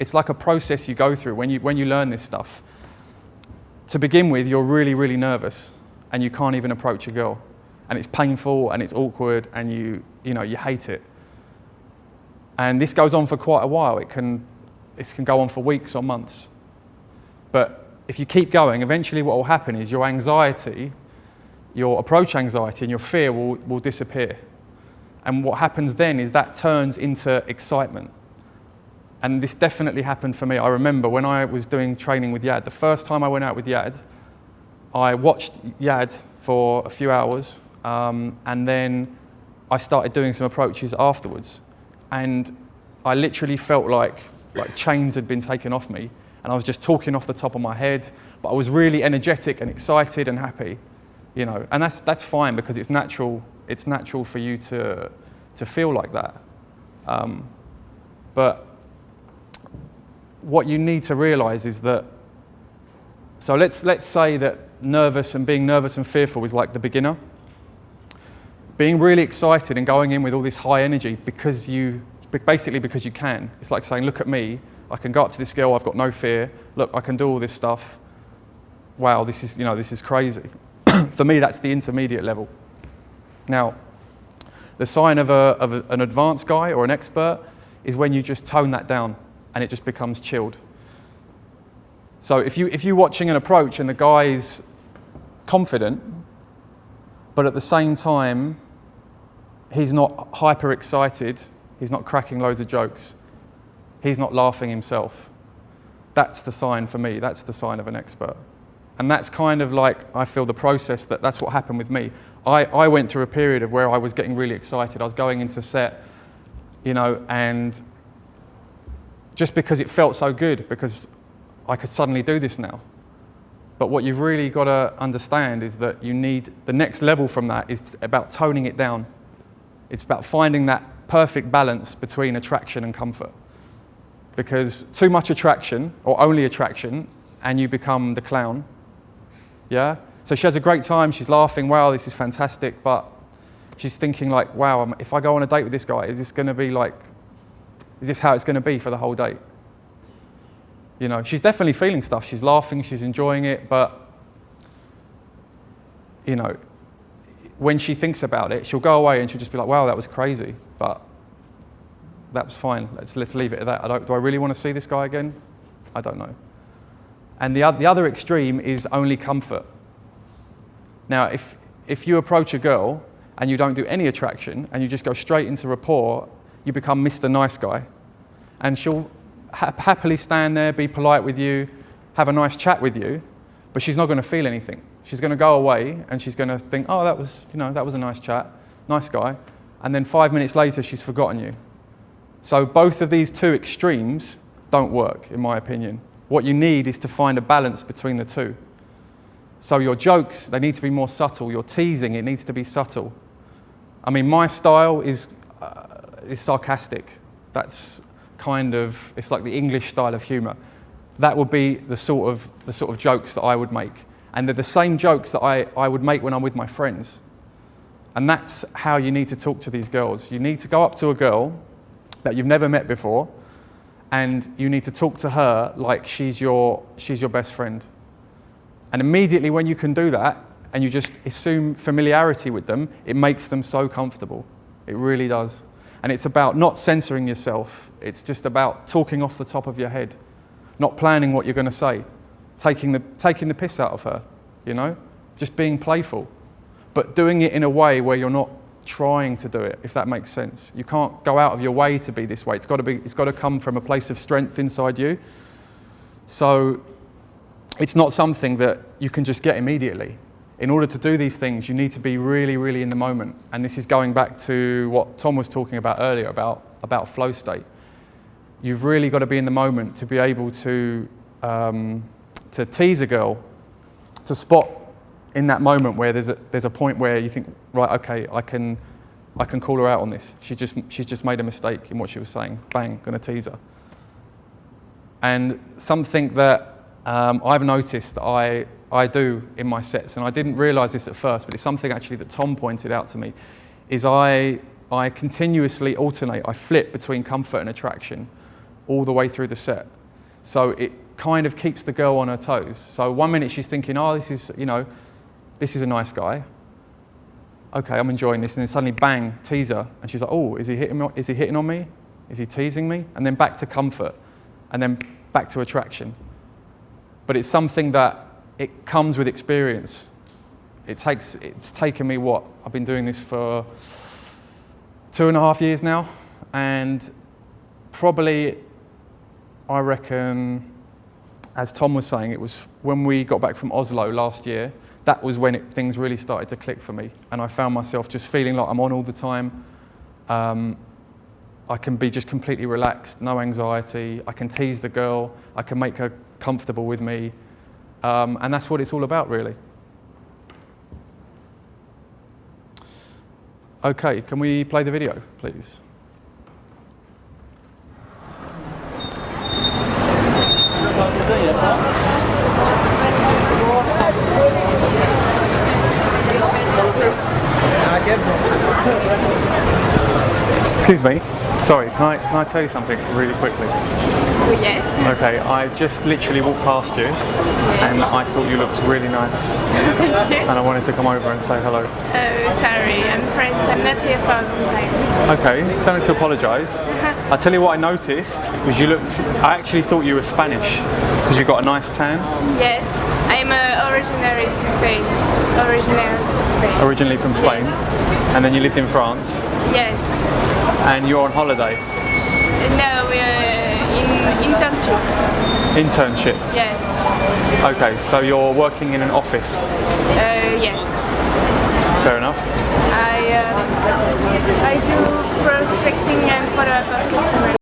it's like a process you go through when you learn this stuff. To begin with, you're really, really nervous and you can't even approach a girl. And it's painful and it's awkward and you hate it. And this goes on for quite a while. It can go on for weeks or months. But if you keep going, eventually what will happen is your anxiety, your approach anxiety and your fear will disappear. And what happens then is that turns into excitement. And this definitely happened for me. I remember when I was doing training with Yad, the first time I went out with Yad, I watched Yad for a few hours, and then I started doing some approaches afterwards. And I literally felt like chains had been taken off me, and I was just talking off the top of my head, but I was really energetic and excited and happy, and that's fine because it's natural for you to feel like that. But what you need to realize is that, so let's say that being nervous and fearful is like the beginner. Being really excited and going in with all this high energy because you can. It's like saying, look at me, I can go up to this girl, I've got no fear, look, I can do all this stuff. Wow, this is crazy. For me, that's the intermediate level. Now, the sign of an advanced guy or an expert is when you just tone that down and it just becomes chilled. So if you're watching an approach and the guy's confident, but at the same time, he's not hyper excited, he's not cracking loads of jokes, he's not laughing himself, that's the sign for me, that's the sign of an expert. And that's kind of like, I feel the process that's what happened with me. I went through a period of where I was getting really excited. I was going into set, and just because it felt so good, because I could suddenly do this now. But what you've really got to understand is that you need, the next level from that is about toning it down. It's about finding that perfect balance between attraction and comfort. Because too much attraction, or only attraction, and you become the clown. Yeah? So she has a great time, she's laughing, wow, this is fantastic, but she's thinking like, wow, if I go on a date with this guy, is this how it's going to be for the whole date? She's definitely feeling stuff, she's laughing, she's enjoying it, but, when she thinks about it, she'll go away and she'll just be like, wow, that was crazy, but that was fine, let's leave it at that. Do I really want to see this guy again? I don't know. And the other extreme is only comfort. Now, if you approach a girl and you don't do any attraction and you just go straight into rapport, you become Mr. Nice Guy. And she'll happily stand there, be polite with you, have a nice chat with you, but she's not going to feel anything. She's going to go away and she's going to think, oh, that was a nice chat, nice guy. And then 5 minutes later, she's forgotten you. So both of these two extremes don't work, in my opinion. What you need is to find a balance between the two. So your jokes, they need to be more subtle. Your teasing, it needs to be subtle. I mean, my style is sarcastic. That's it's like the English style of humour. That would be the sort of jokes that I would make. And they're the same jokes that I would make when I'm with my friends. And that's how you need to talk to these girls. You need to go up to a girl that you've never met before, and you need to talk to her like she's your best friend. And immediately when you can do that, and you just assume familiarity with them, it makes them so comfortable. It really does. And it's about not censoring yourself. It's just about talking off the top of your head, not planning what you're going to say, taking the piss out of her, just being playful, but doing it in a way where you're not trying to do it, if that makes sense. You can't go out of your way to be this way. It's got to come from a place of strength inside you. So it's not something that you can just get immediately. In order to do these things, you need to be really, really in the moment. And this is going back to what Tom was talking about earlier about flow state. You've really got to be in the moment to be able to tease a girl, to spot in that moment where there's a point where you think, right, okay, I can call her out on this. She's just made a mistake in what she was saying. Bang, gonna tease her. And something that I've noticed that I do in my sets, and I didn't realise this at first, but it's something actually that Tom pointed out to me, is I continuously alternate. I flip between comfort and attraction all the way through the set. So it kind of keeps the girl on her toes. So 1 minute she's thinking, oh, this is a nice guy. Okay, I'm enjoying this. And then suddenly, bang, teaser. And she's like, oh, is he hitting on me? Is he teasing me? And then back to comfort. And then back to attraction. But it's something that it comes with experience. It's taken me, I've been doing this for 2.5 years now. And probably, I reckon, as Tom was saying, it was when we got back from Oslo last year, that was when things really started to click for me. And I found myself just feeling like I'm on all the time. I can be just completely relaxed, no anxiety. I can tease the girl. I can make her comfortable with me. And that's what it's all about, really. Okay, can we play the video, please? Excuse me. Sorry, can I tell you something really quickly? Oh, yes. Okay, I just literally walked past you, and I thought you looked really nice. Thank you. And I wanted to come over and say hello. Oh, sorry, I'm French. I'm not here for a long time. Okay, don't need to apologise. I'll tell you what I noticed, was I actually thought you were Spanish, because you've got a nice tan. Yes, I'm originally to Spain. Originally from Spain? Yes. And then you lived in France? Yes. And you're on holiday? No, in internship. Internship? Yes. Okay, so you're working in an office? Yes. Fair enough. I do prospecting and follow-up of customers.